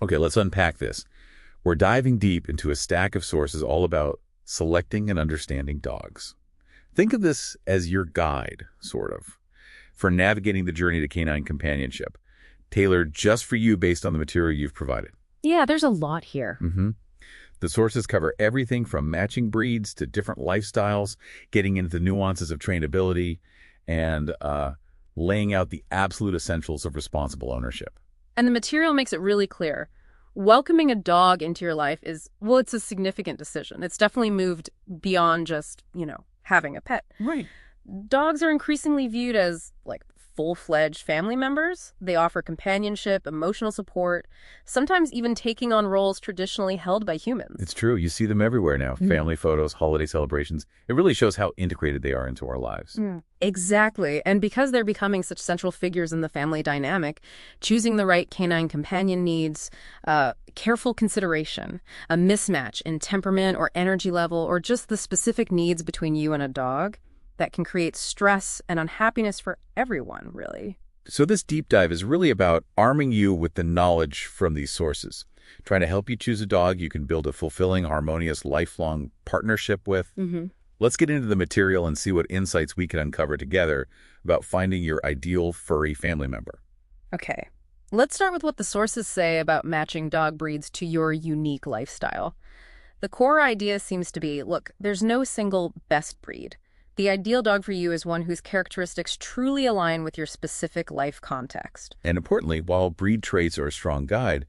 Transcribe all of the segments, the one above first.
Okay, let's unpack this. We're diving deep into a stack of sources all about selecting and understanding dogs. Think of this as your guide, sort of, for navigating the journey to canine companionship, tailored just for you based on the material you've provided. Yeah, there's a lot here. The sources cover everything from matching breeds to different lifestyles, getting into the nuances of trainability, and laying out the absolute essentials of responsible ownership. And the material makes it really clear. Welcoming a dog into your life is, well, it's a significant decision. It's definitely moved beyond just, having a pet. Right. Dogs are increasingly viewed as, full-fledged family members. They offer companionship, emotional support, sometimes even taking on roles traditionally held by humans. It's true. You see them everywhere now. Family photos, holiday celebrations. It really shows how integrated they are into our lives. Exactly. And because they're becoming such central figures in the family dynamic, choosing the right canine companion needs careful consideration, a mismatch in temperament or energy level, or just the specific needs between you and a dog that can create stress and unhappiness for everyone, really. So this deep dive is really about arming you with the knowledge from these sources, trying to help you choose a dog you can build a fulfilling, harmonious, lifelong partnership with. Let's get into the material and see what insights we can uncover together about finding your ideal furry family member. Okay, let's start with what the sources say about matching dog breeds to your unique lifestyle. The core idea seems to be, look, there's no single best breed. The ideal dog for you is one whose characteristics truly align with your specific life context. And importantly, while breed traits are a strong guide,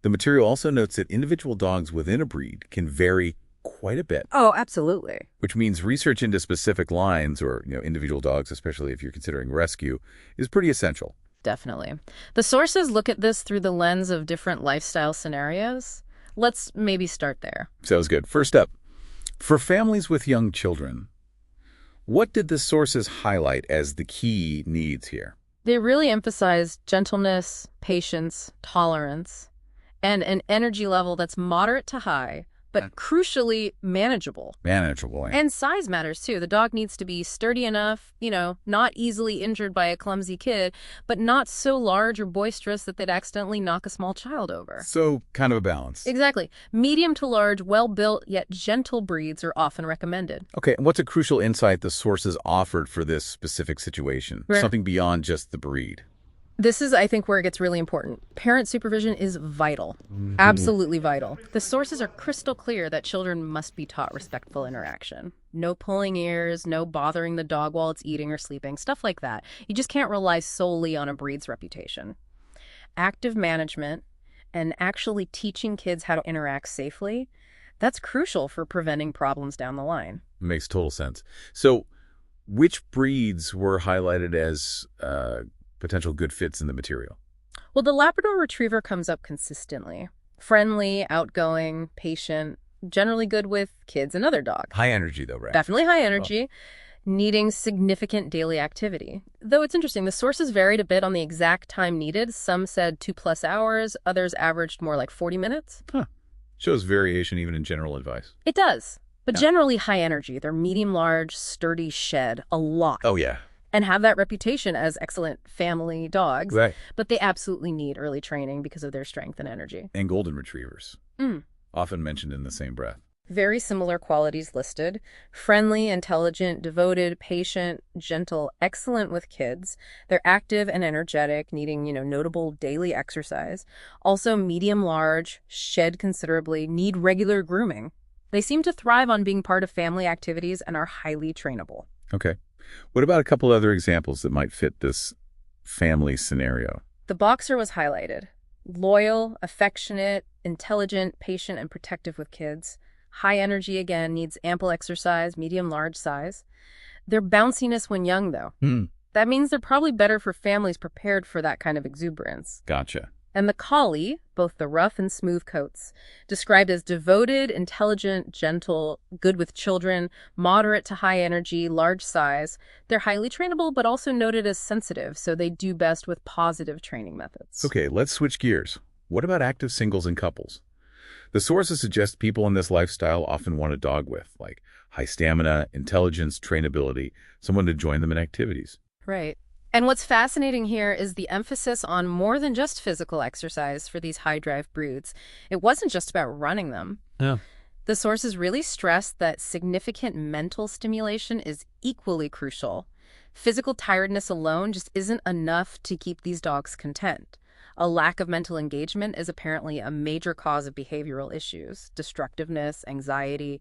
the material also notes that individual dogs within a breed can vary quite a bit. Oh, absolutely. Which means research into specific lines or individual dogs, especially if you're considering rescue, is pretty essential. Definitely. The sources look at this through the lens of different lifestyle scenarios. Let's maybe start there. Sounds good. First up, for families with young children, what did the sources highlight as the key needs here? They really emphasize gentleness, patience, tolerance, and an energy level that's moderate to high, but crucially manageable. Manageable. And size matters too. The dog needs to be sturdy enough, not easily injured by a clumsy kid, but not so large or boisterous that they'd accidentally knock a small child over. So kind of a balance. Exactly. Medium to large, well-built yet gentle breeds are often recommended. Okay, and what's a crucial insight the sources offered for this specific situation? Something beyond just the breed. This is, I think, where it gets really important. Parent supervision is vital. Absolutely vital. The sources are crystal clear that children must be taught respectful interaction. No pulling ears, no bothering the dog while it's eating or sleeping, stuff like that. You just can't rely solely on a breed's reputation. Active management and actually teaching kids how to interact safely, that's crucial for preventing problems down the line. Makes total sense. So which breeds were highlighted as potential good fits in the material? Well, the Labrador Retriever comes up consistently. Friendly, outgoing, patient, generally good with kids and other dogs. High energy though, right? Definitely high energy, needing significant daily activity. Though it's interesting, the sources varied a bit on the exact time needed. Some said 2+ hours, others averaged more like 40 minutes. Shows variation even in general advice. It does, but generally high energy. They're medium-large, sturdy, shed a lot. Oh, yeah. And have that reputation as excellent family dogs. Right. But they absolutely need early training because of their strength and energy. And golden retrievers, often mentioned in the same breath. Very similar qualities listed. Friendly, intelligent, devoted, patient, gentle, excellent with kids. They're active and energetic, needing, notable daily exercise. Also medium-large, shed considerably, need regular grooming. They seem to thrive on being part of family activities and are highly trainable. Okay. What about a couple other examples that might fit this family scenario? The boxer was highlighted. Loyal, affectionate, intelligent, patient, and protective with kids. High energy, again, needs ample exercise, medium-large size. Their bounciness when young, though. That means they're probably better for families prepared for that kind of exuberance. Gotcha. And the collie, both the rough and smooth coats, described as devoted, intelligent, gentle, good with children, moderate to high energy, large size. They're highly trainable, but also noted as sensitive, so they do best with positive training methods. Okay, let's switch gears. What about active singles and couples? The sources suggest people in this lifestyle often want a dog with, high stamina, intelligence, trainability, someone to join them in activities. Right. And what's fascinating here is the emphasis on more than just physical exercise for these high-drive broods. It wasn't just about running them. Yeah. The sources really stressed that significant mental stimulation is equally crucial. Physical tiredness alone just isn't enough to keep these dogs content. A lack of mental engagement is apparently a major cause of behavioral issues, destructiveness, anxiety,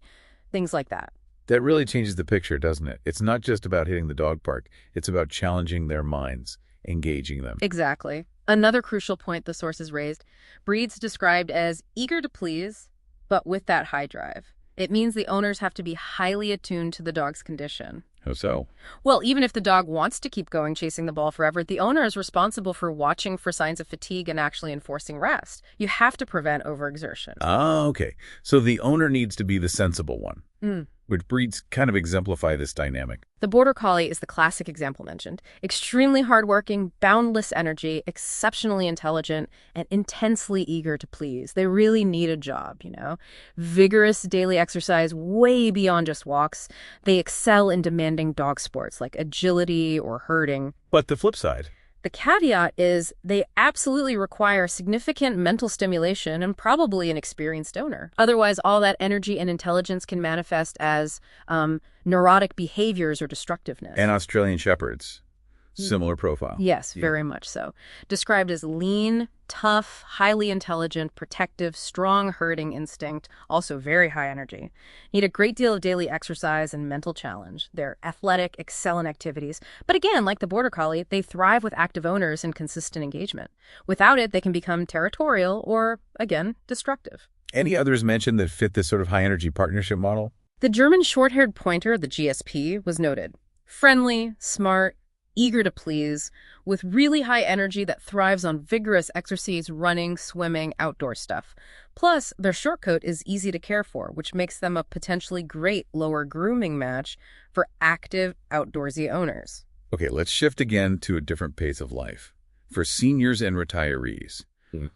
things like that. That really changes the picture, doesn't it? It's not just about hitting the dog park. It's about challenging their minds, engaging them. Exactly. Another crucial point the sources raised, breeds described as eager to please, but with that high drive. It means the owners have to be highly attuned to the dog's condition. How so? Well, even if the dog wants to keep going chasing the ball forever, the owner is responsible for watching for signs of fatigue and actually enforcing rest. You have to prevent overexertion. Ah, okay. So the owner needs to be the sensible one, which breeds kind of exemplify this dynamic. The Border Collie is the classic example mentioned. Extremely hardworking, boundless energy, exceptionally intelligent, and intensely eager to please. They really need a job, you know? Vigorous daily exercise way beyond just walks. They excel in demanding dog sports like agility or herding. But the flip side. The caveat is they absolutely require significant mental stimulation and probably an experienced owner. Otherwise, all that energy and intelligence can manifest as neurotic behaviors or destructiveness. And Australian Shepherds, similar profile. Yes, very much so. Described as lean, tough, highly intelligent, protective, strong herding instinct, also very high energy. Need a great deal of daily exercise and mental challenge. They're athletic, excel in activities. But again, like the Border Collie, they thrive with active owners and consistent engagement. Without it, they can become territorial or, again, destructive. Any others mentioned that fit this sort of high-energy partnership model? The German short-haired pointer, the GSP, was noted. Friendly, smart, eager to please, with really high energy that thrives on vigorous exercise, running, swimming, outdoor stuff. Plus, their short coat is easy to care for, which makes them a potentially great lower grooming match for active, outdoorsy owners. Okay, let's shift again to a different pace of life. For seniors and retirees,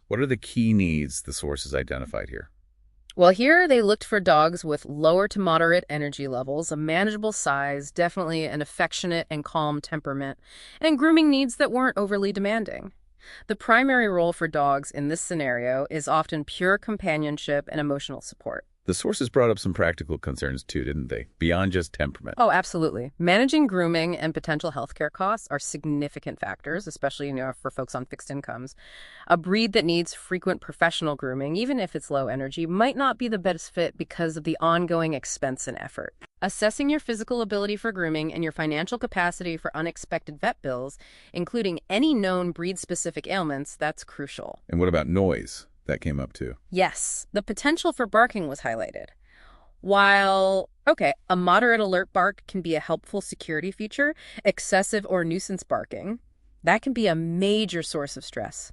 what are the key needs the sources identified here? Well, here they looked for dogs with lower to moderate energy levels, a manageable size, definitely an affectionate and calm temperament, and grooming needs that weren't overly demanding. The primary role for dogs in this scenario is often pure companionship and emotional support. The sources brought up some practical concerns too, didn't they? Beyond just temperament. Oh, absolutely. Managing grooming and potential healthcare costs are significant factors, especially, for folks on fixed incomes. A breed that needs frequent professional grooming, even if it's low energy, might not be the best fit because of the ongoing expense and effort. Assessing your physical ability for grooming and your financial capacity for unexpected vet bills, including any known breed-specific ailments, that's crucial. And what about noise? That came up too. Yes, the potential for barking was highlighted. While, a moderate alert bark can be a helpful security feature, excessive or nuisance barking, that can be a major source of stress,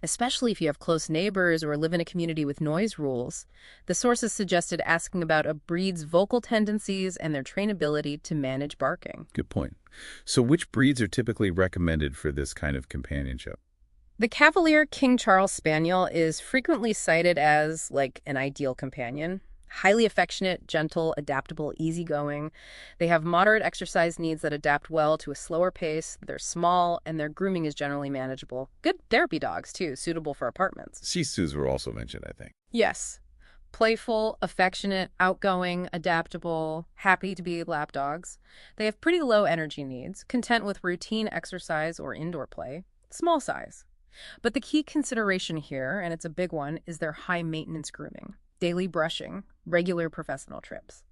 especially if you have close neighbors or live in a community with noise rules. The sources suggested asking about a breed's vocal tendencies and their trainability to manage barking. Good point. So which breeds are typically recommended for this kind of companionship? The Cavalier King Charles Spaniel is frequently cited as, an ideal companion. Highly affectionate, gentle, adaptable, easygoing. They have moderate exercise needs that adapt well to a slower pace. They're small, and their grooming is generally manageable. Good therapy dogs, too, suitable for apartments. Shih Tzus were also mentioned, I think. Yes. Playful, affectionate, outgoing, adaptable, happy to be lap dogs. They have pretty low energy needs, content with routine exercise or indoor play. Small size. But the key consideration here, and it's a big one, is their high-maintenance grooming, daily brushing, regular professional trips.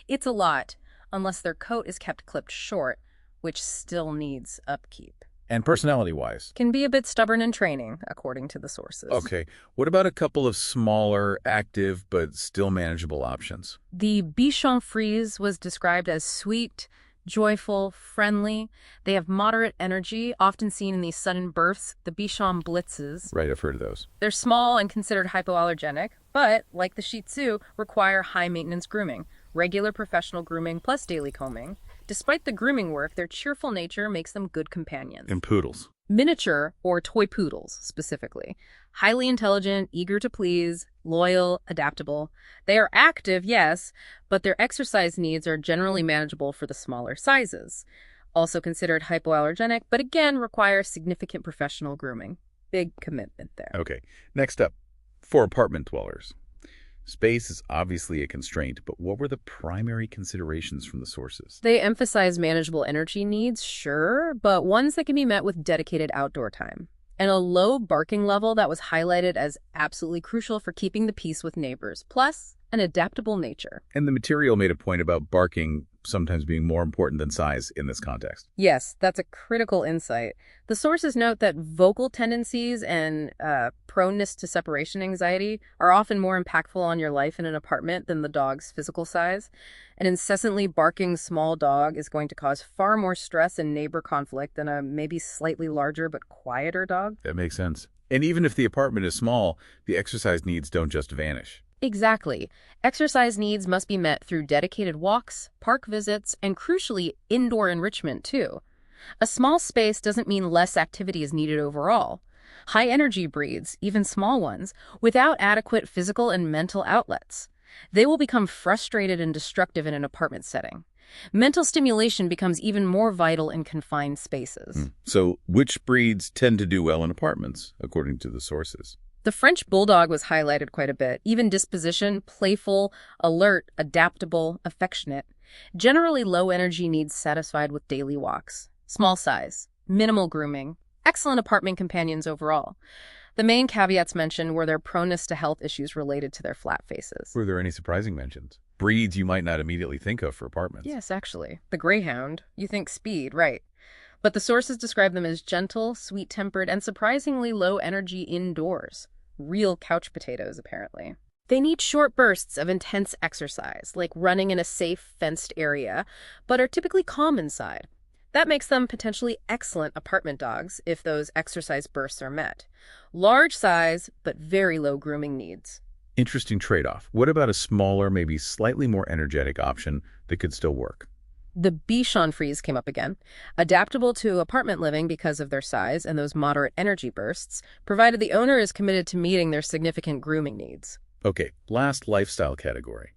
It's a lot, unless their coat is kept clipped short, which still needs upkeep. And personality-wise? Can be a bit stubborn in training, according to the sources. Okay. What about a couple of smaller, active, but still manageable options? The Bichon Frise was described as sweet, joyful, friendly. They have moderate energy, often seen in these sudden births, the Bichon blitzes. Right, I've heard of those. They're small and considered hypoallergenic, but, like the Shih Tzu, require high-maintenance grooming, regular professional grooming plus daily combing. Despite the grooming work, their cheerful nature makes them good companions. And poodles. Miniature, or toy poodles, specifically. Highly intelligent, eager to please, loyal, adaptable. They are active, yes, but their exercise needs are generally manageable for the smaller sizes. also considered hypoallergenic, but again require significant professional grooming. Big commitment there. Okay, next up, for apartment dwellers. Space is obviously a constraint, but what were the primary considerations from the sources? They emphasize manageable energy needs, sure, but ones that can be met with dedicated outdoor time. And a low barking level that was highlighted as absolutely crucial for keeping the peace with neighbors, plus an adaptable nature. And the material made a point about barking sometimes being more important than size in this context. Yes, that's a critical insight. The sources note that vocal tendencies and proneness to separation anxiety are often more impactful on your life in an apartment than the dog's physical size. An incessantly barking small dog is going to cause far more stress and neighbor conflict than a maybe slightly larger but quieter dog. That makes sense. And even if the apartment is small, the exercise needs don't just vanish. Exactly. Exercise needs must be met through dedicated walks, park visits, and crucially, indoor enrichment too. A small space doesn't mean less activity is needed overall. High-energy breeds, even small ones, without adequate physical and mental outlets, they will become frustrated and destructive in an apartment setting. Mental stimulation becomes even more vital in confined spaces. So which breeds tend to do well in apartments, according to the sources? The French Bulldog was highlighted quite a bit. Even disposition, playful, alert, adaptable, affectionate. Generally low energy needs satisfied with daily walks. Small size, minimal grooming, excellent apartment companions overall. The main caveats mentioned were their proneness to health issues related to their flat faces. Were there any surprising mentions? Breeds you might not immediately think of for apartments. Yes, actually. The Greyhound, you think speed, right. But the sources describe them as gentle, sweet-tempered, and surprisingly low energy indoors. Real couch potatoes, apparently. They need short bursts of intense exercise, like running in a safe, fenced area, but are typically calm inside. That makes them potentially excellent apartment dogs if those exercise bursts are met. Large size, but very low grooming needs. Interesting trade-off. What about a smaller, maybe slightly more energetic option that could still work? The Bichon Frise came up again. Adaptable to apartment living because of their size and those moderate energy bursts, provided the owner is committed to meeting their significant grooming needs. Okay, last lifestyle category.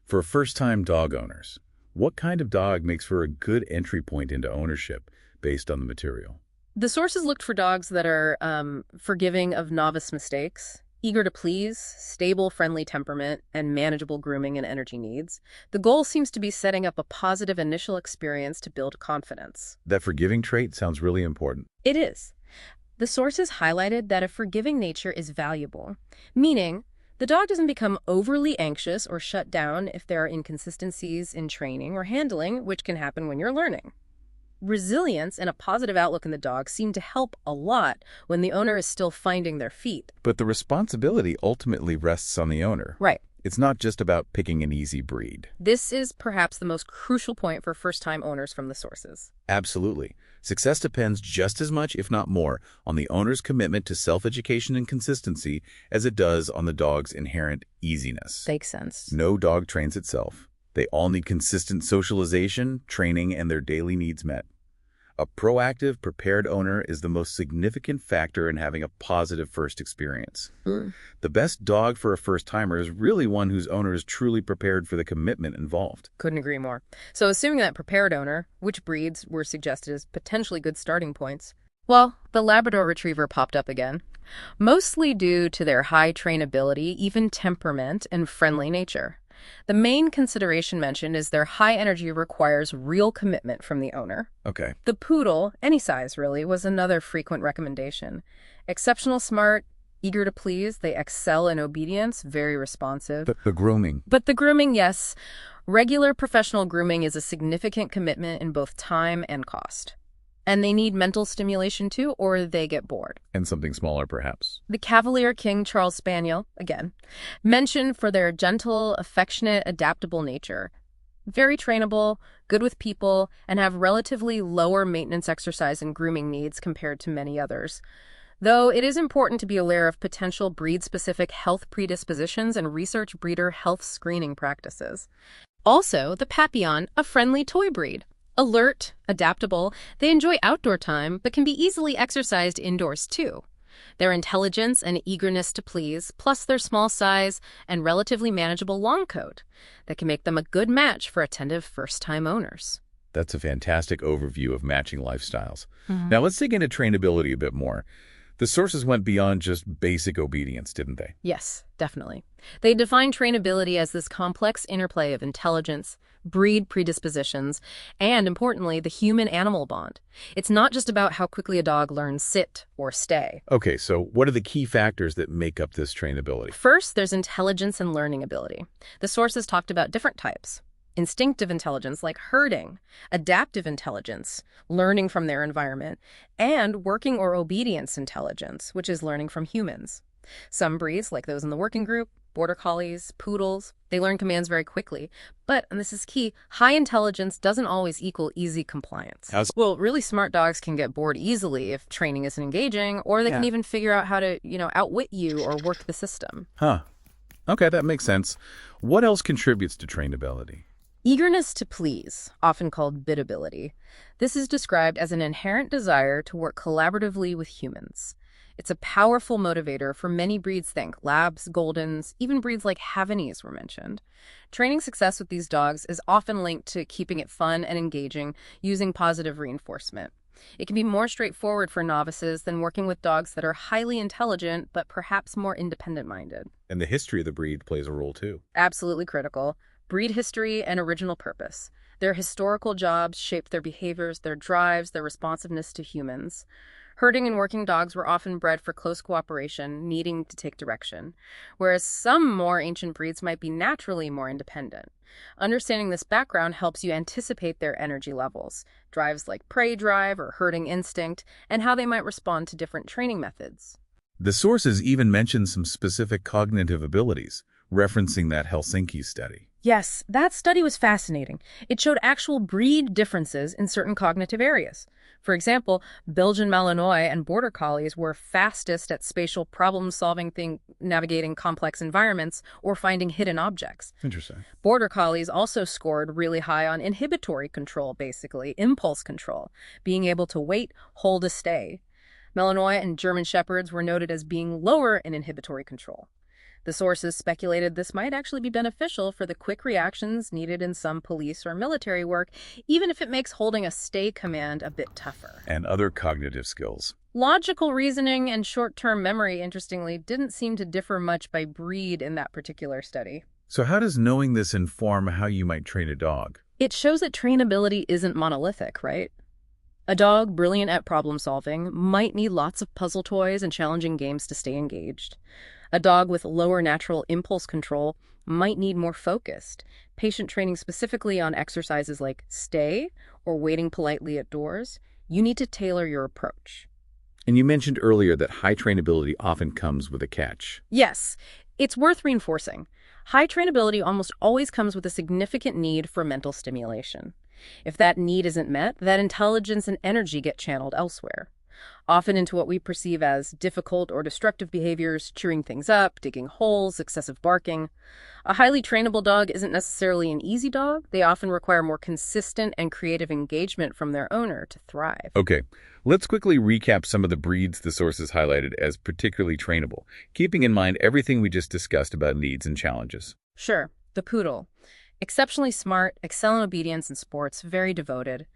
For first-time dog owners, what kind of dog makes for a good entry point into ownership based on the material? The sources looked for dogs that are forgiving of novice mistakes, eager to please, stable, friendly temperament, and manageable grooming and energy needs. The goal seems to be setting up a positive initial experience to build confidence. That forgiving trait sounds really important. It is. The sources highlighted that a forgiving nature is valuable, meaning the dog doesn't become overly anxious or shut down if there are inconsistencies in training or handling, which can happen when you're learning. Resilience and a positive outlook in the dog seem to help a lot when the owner is still finding their feet. But the responsibility ultimately rests on the owner. Right. It's not just about picking an easy breed. This is perhaps the most crucial point for first-time owners from the sources. Absolutely. Success depends just as much, if not more, on the owner's commitment to self-education and consistency as it does on the dog's inherent easiness. Makes sense. No dog trains itself. They all need consistent socialization, training, and their daily needs met. A proactive, prepared owner is the most significant factor in having a positive first experience. The best dog for a first-timer is really one whose owner is truly prepared for the commitment involved. Couldn't agree more. So assuming that prepared owner, which breeds were suggested as potentially good starting points? Well, the Labrador Retriever popped up again, mostly due to their high trainability, even temperament, and friendly nature. The main consideration mentioned is their high energy requires real commitment from the owner. Okay. The Poodle, any size really, was another frequent recommendation. Exceptional smart, eager to please, they excel in obedience, very responsive. But the grooming. But the grooming, yes. Regular professional grooming is a significant commitment in both time and cost. And they need mental stimulation too, or they get bored. And something smaller, perhaps. The Cavalier King Charles Spaniel, again, mentioned for their gentle, affectionate, adaptable nature. Very trainable, good with people, and have relatively lower maintenance exercise and grooming needs compared to many others. Though it is important to be aware of potential breed-specific health predispositions and research breeder health screening practices. Also, the Papillon, a friendly toy breed. Alert, adaptable, they enjoy outdoor time, but can be easily exercised indoors too. Their intelligence and eagerness to please, plus their small size and relatively manageable long coat, that can make them a good match for attentive first-time owners. That's a fantastic overview of matching lifestyles. Now let's dig into trainability a bit more. The sources went beyond just basic obedience, didn't they? Yes, definitely. They define trainability as this complex interplay of intelligence, breed predispositions, and, importantly, the human-animal bond. It's not just about how quickly a dog learns sit or stay. Okay, so what are the key factors that make up this trainability? First, there's intelligence and learning ability. The sources talked about different types. Instinctive intelligence, like herding, adaptive intelligence, learning from their environment, and working or obedience intelligence, which is learning from humans. Some breeds, like those in the working group, border collies, poodles, they learn commands very quickly. But, and this is key, high intelligence doesn't always equal easy compliance. Well, really smart dogs can get bored easily if training isn't engaging, or they can even figure out how to, outwit you or work the system. Huh. Okay, that makes sense. What else contributes to trainability? Eagerness to please, often called biddability. This is described as an inherent desire to work collaboratively with humans. It's a powerful motivator for many breeds. Think Labs, Goldens, even breeds like Havanese were mentioned. Training success with these dogs is often linked to keeping it fun and engaging using positive reinforcement. It can be more straightforward for novices than working with dogs that are highly intelligent but perhaps more independent-minded. And the history of the breed plays a role too. Absolutely critical. Breed history and original purpose. Their historical jobs shaped their behaviors, their drives, their responsiveness to humans. Herding and working dogs were often bred for close cooperation, needing to take direction, whereas some more ancient breeds might be naturally more independent. Understanding this background helps you anticipate their energy levels, drives like prey drive or herding instinct, and how they might respond to different training methods. The sources even mention some specific cognitive abilities, referencing that Helsinki study. Yes, that study was fascinating. It showed actual breed differences in certain cognitive areas. For example, Belgian Malinois and Border Collies were fastest at spatial problem-solving, navigating complex environments, or finding hidden objects. Interesting. Border Collies also scored really high on inhibitory control, basically, impulse control, being able to wait, hold a stay. Malinois and German Shepherds were noted as being lower in inhibitory control. The sources speculated this might actually be beneficial for the quick reactions needed in some police or military work, even if it makes holding a stay command a bit tougher. And other cognitive skills. Logical reasoning and short-term memory, interestingly, didn't seem to differ much by breed in that particular study. So how does knowing this inform how you might train a dog? It shows that trainability isn't monolithic, right? A dog brilliant at problem-solving might need lots of puzzle toys and challenging games to stay engaged. A dog with lower natural impulse control might need more focused, patient training specifically on exercises like stay or waiting politely at doors. You need to tailor your approach. And you mentioned earlier that high trainability often comes with a catch. Yes, it's worth reinforcing. High trainability almost always comes with a significant need for mental stimulation. If that need isn't met, that intelligence and energy get channeled elsewhere, often into what we perceive as difficult or destructive behaviors, chewing things up, digging holes, excessive barking. A highly trainable dog isn't necessarily an easy dog. They often require more consistent and creative engagement from their owner to thrive. Okay, let's quickly recap some of the breeds the sources highlighted as particularly trainable, keeping in mind everything we just discussed about needs and challenges. Sure, the poodle. Exceptionally smart, excel in obedience and sports, very devoted.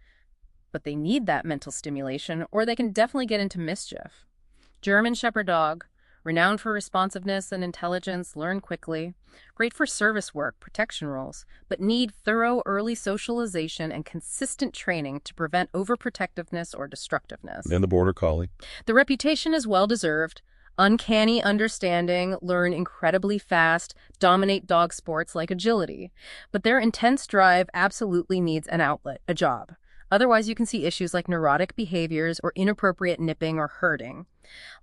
But they need that mental stimulation, or they can definitely get into mischief. German Shepherd dog, renowned for responsiveness and intelligence, learn quickly, great for service work, protection roles, but need thorough early socialization and consistent training to prevent overprotectiveness or destructiveness. And the Border Collie. The reputation is well-deserved. Uncanny understanding, learn incredibly fast, dominate dog sports like agility. But their intense drive absolutely needs an outlet, a job. Otherwise, you can see issues like neurotic behaviors or inappropriate nipping or herding.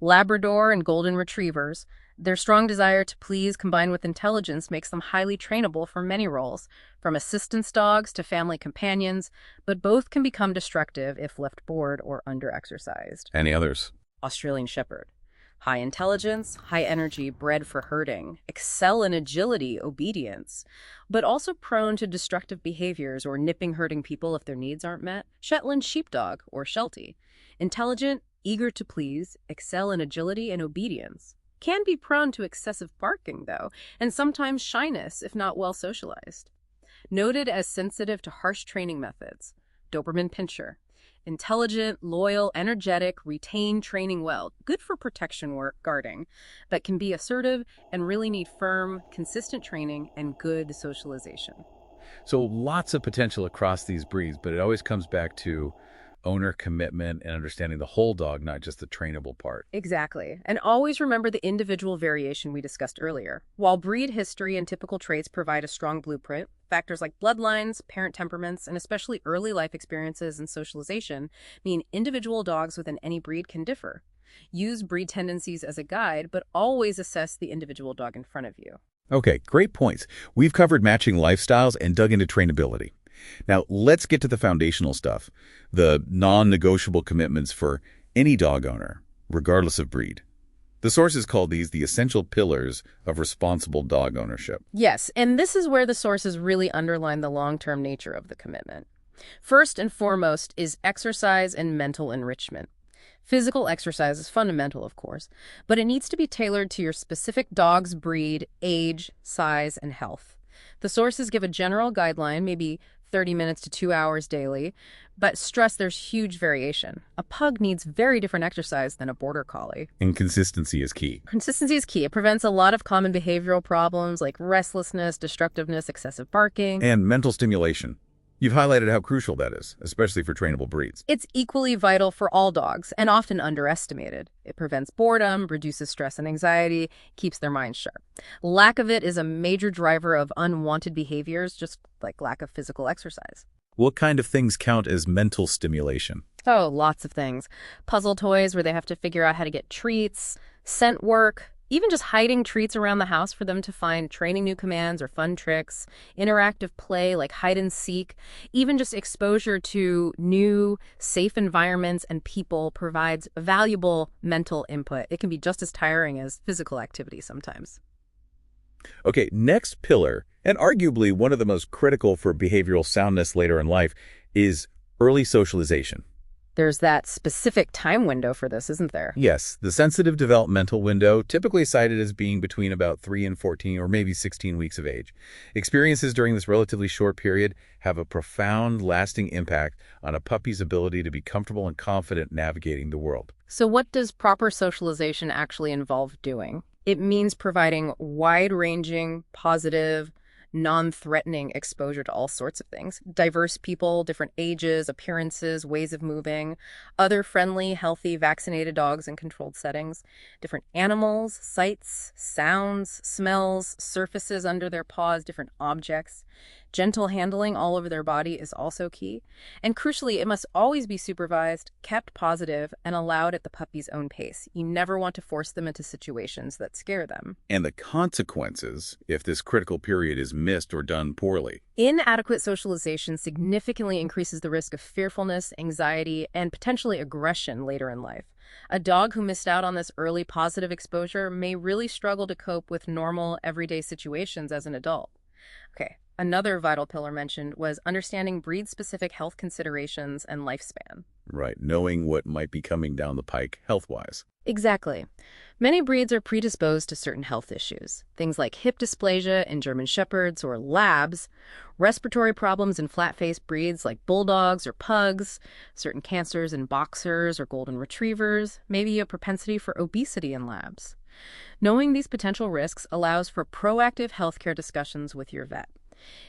Labrador and Golden Retrievers, their strong desire to please combined with intelligence makes them highly trainable for many roles, from assistance dogs to family companions, but both can become destructive if left bored or underexercised. Any others? Australian Shepherd. High intelligence, high energy, bred for herding, excel in agility, obedience, but also prone to destructive behaviors or nipping herding people if their needs aren't met. Shetland Sheepdog, or Sheltie. Intelligent, eager to please, excel in agility and obedience. Can be prone to excessive barking, though, and sometimes shyness if not well socialized. Noted as sensitive to harsh training methods. Doberman Pinscher. Intelligent, loyal, energetic, retain training well. Good for protection work, guarding, but can be assertive and really need firm, consistent training and good socialization. So lots of potential across these breeds, but it always comes back to owner commitment and understanding the whole dog, not just the trainable part. Exactly. And always remember the individual variation we discussed earlier. While breed history and typical traits provide a strong blueprint, factors like bloodlines, parent temperaments, and especially early life experiences and socialization mean individual dogs within any breed can differ. Use breed tendencies as a guide, but always assess the individual dog in front of you. Okay, great points. We've covered matching lifestyles and dug into trainability. Now, let's get to the foundational stuff, the non-negotiable commitments for any dog owner, regardless of breed. The sources call these the essential pillars of responsible dog ownership. Yes, and this is where the sources really underline the long-term nature of the commitment. First and foremost is exercise and mental enrichment. Physical exercise is fundamental, of course, but it needs to be tailored to your specific dog's breed, age, size, and health. The sources give a general guideline, maybe 30 minutes to 2 hours daily, but stress there's huge variation. A pug needs very different exercise than a border collie. And consistency is key. Consistency is key. It prevents a lot of common behavioral problems like restlessness, destructiveness, excessive barking. And mental stimulation. You've highlighted how crucial that is, especially for trainable breeds. It's equally vital for all dogs and often underestimated. It prevents boredom, reduces stress and anxiety, keeps their minds sharp. Lack of it is a major driver of unwanted behaviors, just like lack of physical exercise. What kind of things count as mental stimulation? Oh, lots of things. Puzzle toys where they have to figure out how to get treats, scent work, even just hiding treats around the house for them to find, training new commands or fun tricks, interactive play like hide and seek, even just exposure to new, safe environments and people provides valuable mental input. It can be just as tiring as physical activity sometimes. Okay, next pillar, and arguably one of the most critical for behavioral soundness later in life, is early socialization. There's that specific time window for this, isn't there? Yes, the sensitive developmental window, typically cited as being between about 3 and 14 or maybe 16 weeks of age. Experiences during this relatively short period have a profound, lasting impact on a puppy's ability to be comfortable and confident navigating the world. So what does proper socialization actually involve doing? It means providing wide-ranging, positive, non-threatening exposure to all sorts of things. Diverse people, different ages, appearances, ways of moving, other friendly, healthy, vaccinated dogs in controlled settings, different animals, sights, sounds, smells, surfaces under their paws, different objects. Gentle handling all over their body is also key. And crucially, it must always be supervised, kept positive, and allowed at the puppy's own pace. You never want to force them into situations that scare them. And the consequences if this critical period is missed or done poorly. Inadequate socialization significantly increases the risk of fearfulness, anxiety, and potentially aggression later in life. A dog who missed out on this early positive exposure may really struggle to cope with normal, everyday situations as an adult. Okay. Another vital pillar mentioned was understanding breed-specific health considerations and lifespan. Right, knowing what might be coming down the pike health-wise. Exactly. Many breeds are predisposed to certain health issues. Things like hip dysplasia in German Shepherds or Labs, respiratory problems in flat-faced breeds like bulldogs or pugs, certain cancers in boxers or golden retrievers, maybe a propensity for obesity in Labs. Knowing these potential risks allows for proactive healthcare discussions with your vet.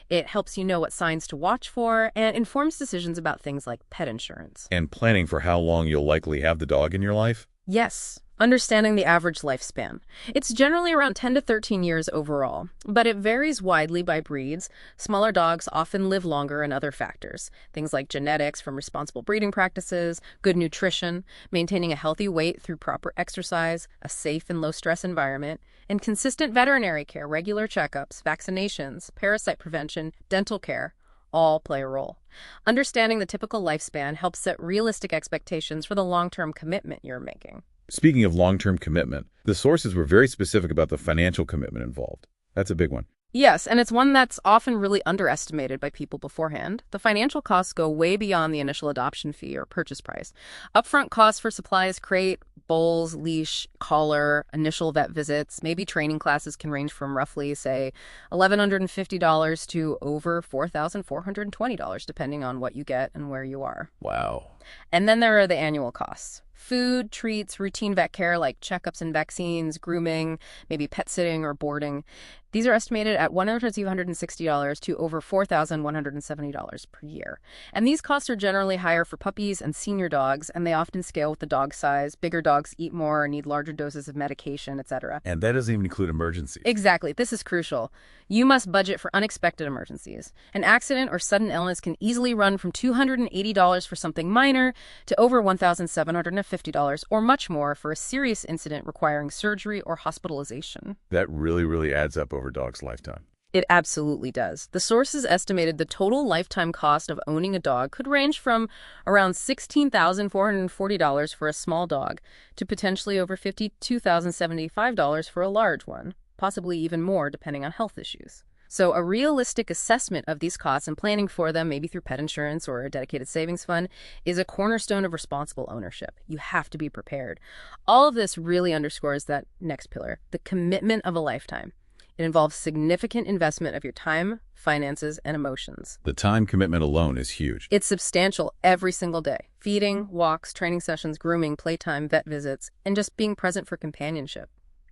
It helps you know what signs to watch for and informs decisions about things like pet insurance. And planning for how long you'll likely have the dog in your life? Yes, understanding the average lifespan. It's generally around 10 to 13 years overall, but it varies widely by breeds. Smaller dogs often live longer and other factors, things like genetics from responsible breeding practices, good nutrition, maintaining a healthy weight through proper exercise, a safe and low-stress environment, and consistent veterinary care, regular checkups, vaccinations, parasite prevention, dental care, all play a role. Understanding the typical lifespan helps set realistic expectations for the long-term commitment you're making. Speaking of long-term commitment, the sources were very specific about the financial commitment involved. That's a big one. Yes, and it's one that's often really underestimated by people beforehand. The financial costs go way beyond the initial adoption fee or purchase price. Upfront costs for supplies, crate, bowls, leash, collar, initial vet visits, maybe training classes can range from roughly, say, $1,150 to over $4,420, depending on what you get and where you are. Wow. And then there are the annual costs. Food, treats, routine vet care like checkups and vaccines, grooming, maybe pet sitting or boarding. These are estimated at $1,260 to over $4,170 per year. And these costs are generally higher for puppies and senior dogs, and they often scale with the dog size. Bigger dogs eat more, need larger doses of medication, etc. And that doesn't even include emergencies. Exactly. This is crucial. You must budget for unexpected emergencies. An accident or sudden illness can easily run from $280 for something minor to over $1,750 or much more for a serious incident requiring surgery or hospitalization. That really adds up over a dog's lifetime. It absolutely does. The sources estimated the total lifetime cost of owning a dog could range from around $16,440 for a small dog to potentially over $52,075 for a large one, possibly even more depending on health issues. So a realistic assessment of these costs and planning for them, maybe through pet insurance or a dedicated savings fund, is a cornerstone of responsible ownership. You have to be prepared. All of this really underscores that next pillar, the commitment of a lifetime. It involves significant investment of your time, finances, and emotions. The time commitment alone is huge. It's substantial every single day. Feeding, walks, training sessions, grooming, playtime, vet visits, and just being present for companionship.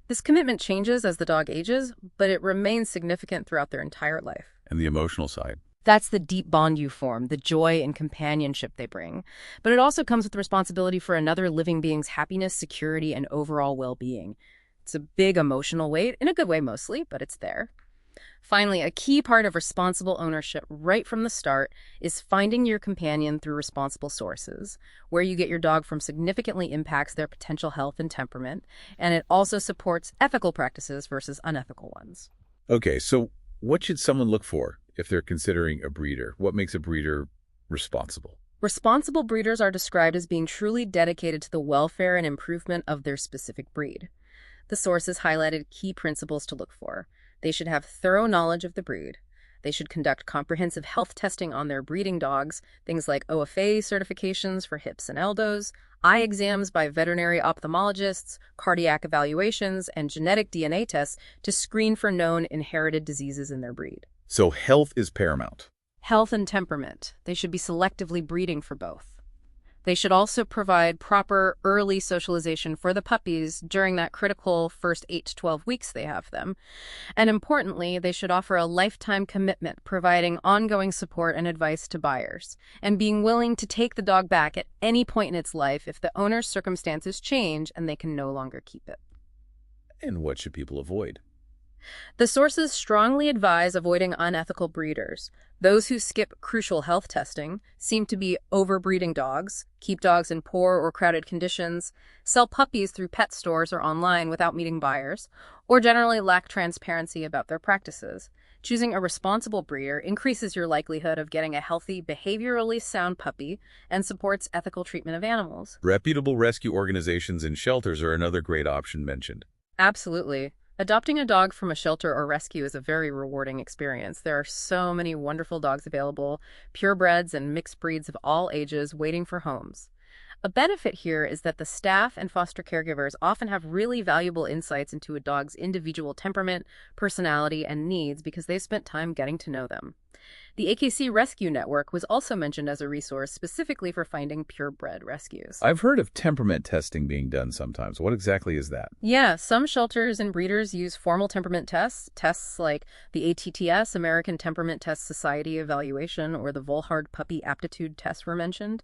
This commitment changes as the dog ages, but it remains significant throughout their entire life. And the emotional side. That's the deep bond you form, the joy and companionship they bring. But it also comes with the responsibility for another living being's happiness, security, and overall well-being. It's a big emotional weight, in a good way mostly, but it's there. Finally, a key part of responsible ownership right from the start is finding your companion through responsible sources. Where you get your dog from significantly impacts their potential health and temperament, and it also supports ethical practices versus unethical ones. Okay, so what should someone look for if they're considering a breeder? What makes a breeder responsible? Responsible breeders are described as being truly dedicated to the welfare and improvement of their specific breed. The sources highlighted key principles to look for. They should have thorough knowledge of the breed. They should conduct comprehensive health testing on their breeding dogs, things like OFA certifications for hips and elbows, eye exams by veterinary ophthalmologists, cardiac evaluations, and genetic DNA tests to screen for known inherited diseases in their breed. So health is paramount. Health and temperament. They should be selectively breeding for both. They should also provide proper early socialization for the puppies during that critical first 8 to 12 weeks they have them. And importantly, they should offer a lifetime commitment, providing ongoing support and advice to buyers, and being willing to take the dog back at any point in its life if the owner's circumstances change and they can no longer keep it. And what should people avoid? The sources strongly advise avoiding unethical breeders. Those who skip crucial health testing, seem to be overbreeding dogs, keep dogs in poor or crowded conditions, sell puppies through pet stores or online without meeting buyers, or generally lack transparency about their practices. Choosing a responsible breeder increases your likelihood of getting a healthy, behaviorally sound puppy and supports ethical treatment of animals. Reputable rescue organizations and shelters are another great option mentioned. Absolutely. Adopting a dog from a shelter or rescue is a very rewarding experience. There are so many wonderful dogs available, purebreds and mixed breeds of all ages waiting for homes. A benefit here is that the staff and foster caregivers often have really valuable insights into a dog's individual temperament, personality, and needs because they've spent time getting to know them. The AKC Rescue Network was also mentioned as a resource specifically for finding purebred rescues. I've heard of temperament testing being done sometimes. What exactly is that? Yeah, some shelters and breeders use formal temperament tests like the ATTS, American Temperament Test Society Evaluation, or the Volhard Puppy Aptitude Test were mentioned.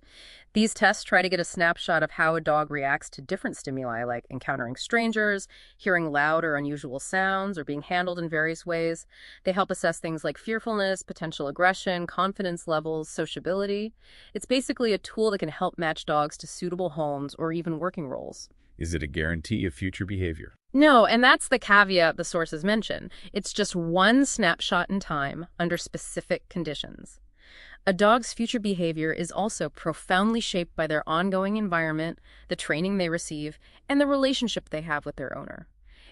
These tests try to get a snapshot of how a dog reacts to different stimuli like encountering strangers, hearing loud or unusual sounds, or being handled in various ways. They help assess things like fearfulness, potential aggression, confidence levels, sociability. It's basically a tool that can help match dogs to suitable homes or even working roles. Is it a guarantee of future behavior? No, and that's the caveat the sources mention. It's just one snapshot in time under specific conditions. A dog's future behavior is also profoundly shaped by their ongoing environment, the training they receive, and the relationship they have with their owner.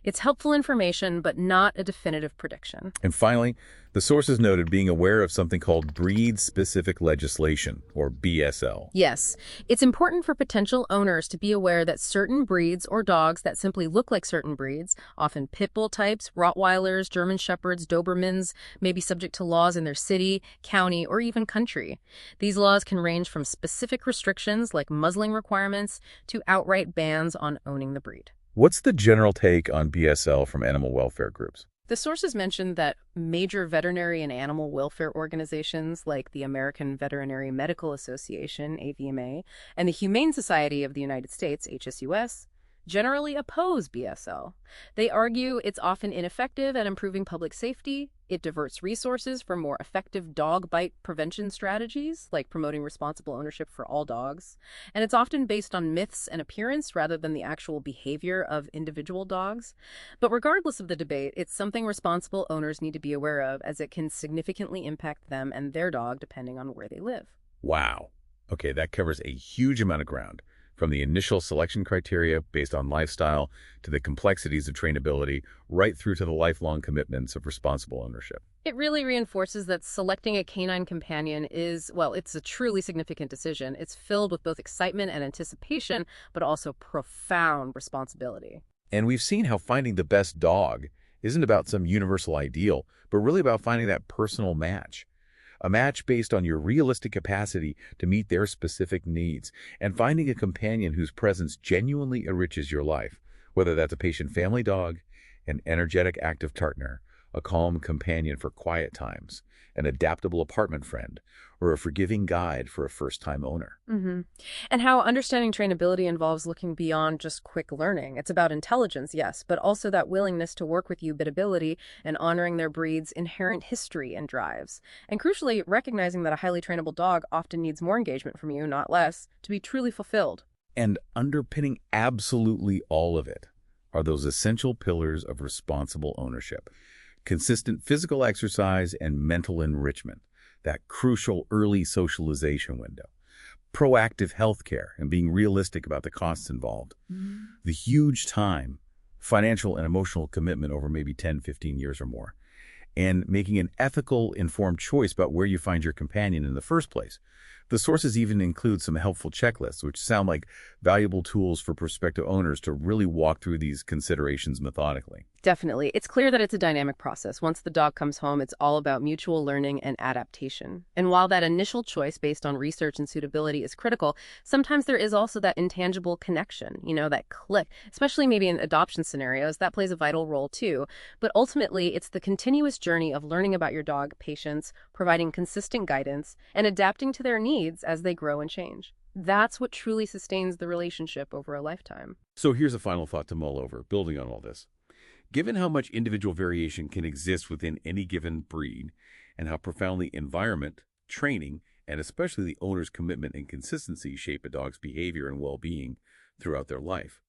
It's helpful information, but not a definitive prediction. And finally, the sources noted being aware of something called breed-specific legislation, or BSL. Yes, it's important for potential owners to be aware that certain breeds or dogs that simply look like certain breeds, often pit bull types, Rottweilers, German Shepherds, Dobermans, may be subject to laws in their city, county, or even country. These laws can range from specific restrictions like muzzling requirements to outright bans on owning the breed. What's the general take on BSL from animal welfare groups? The sources mentioned that major veterinary and animal welfare organizations like the American Veterinary Medical Association, AVMA, and the Humane Society of the United States, HSUS, generally oppose BSL. They argue it's often ineffective at improving public safety, it diverts resources for more effective dog bite prevention strategies, like promoting responsible ownership for all dogs, and it's often based on myths and appearance rather than the actual behavior of individual dogs. But regardless of the debate, it's something responsible owners need to be aware of, as it can significantly impact them and their dog depending on where they live. Wow. Okay, that covers a huge amount of ground, from the initial selection criteria based on lifestyle to the complexities of trainability, right through to the lifelong commitments of responsible ownership. It really reinforces that selecting a canine companion is, well, it's a truly significant decision. It's filled with both excitement and anticipation, but also profound responsibility. And we've seen how finding the best dog isn't about some universal ideal, but really about finding that personal match. A match based on your realistic capacity to meet their specific needs, and finding a companion whose presence genuinely enriches your life, whether that's a patient family dog, an energetic active partner, a calm companion for quiet times, an adaptable apartment friend, or a forgiving guide for a first-time owner. And how understanding trainability involves looking beyond just quick learning. It's about intelligence, yes, but also that willingness to work with you, ability, and honoring their breed's inherent history and drives. And crucially, recognizing that a highly trainable dog often needs more engagement from you, not less, to be truly fulfilled. And underpinning absolutely all of it are those essential pillars of responsible ownership: consistent physical exercise and mental enrichment, that crucial early socialization window, proactive health care and being realistic about the costs involved, the huge time, financial and emotional commitment over maybe 10, 15 years or more, and making an ethical, informed choice about where you find your companion in the first place. The sources even include some helpful checklists, which sound like valuable tools for prospective owners to really walk through these considerations methodically. Definitely. It's clear that it's a dynamic process. Once the dog comes home, it's all about mutual learning and adaptation. And while that initial choice based on research and suitability is critical, sometimes there is also that intangible connection, that click, especially maybe in adoption scenarios. That plays a vital role too. But ultimately, it's the continuous journey of learning about your dog, patience, providing consistent guidance, and adapting to their needs as they grow and change. That's what truly sustains the relationship over a lifetime. So here's a final thought to mull over, building on all this. Given how much individual variation can exist within any given breed, and how profoundly environment, training, and especially the owner's commitment and consistency shape a dog's behavior and well-being throughout their life,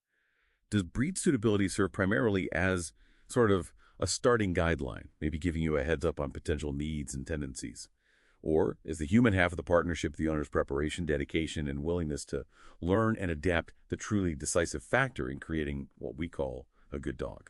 does breed suitability serve primarily as sort of a starting guideline, maybe giving you a heads up on potential needs and tendencies? Or is the human half of the partnership the owner's preparation, dedication, and willingness to learn and adapt the truly decisive factor in creating what we call a good dog?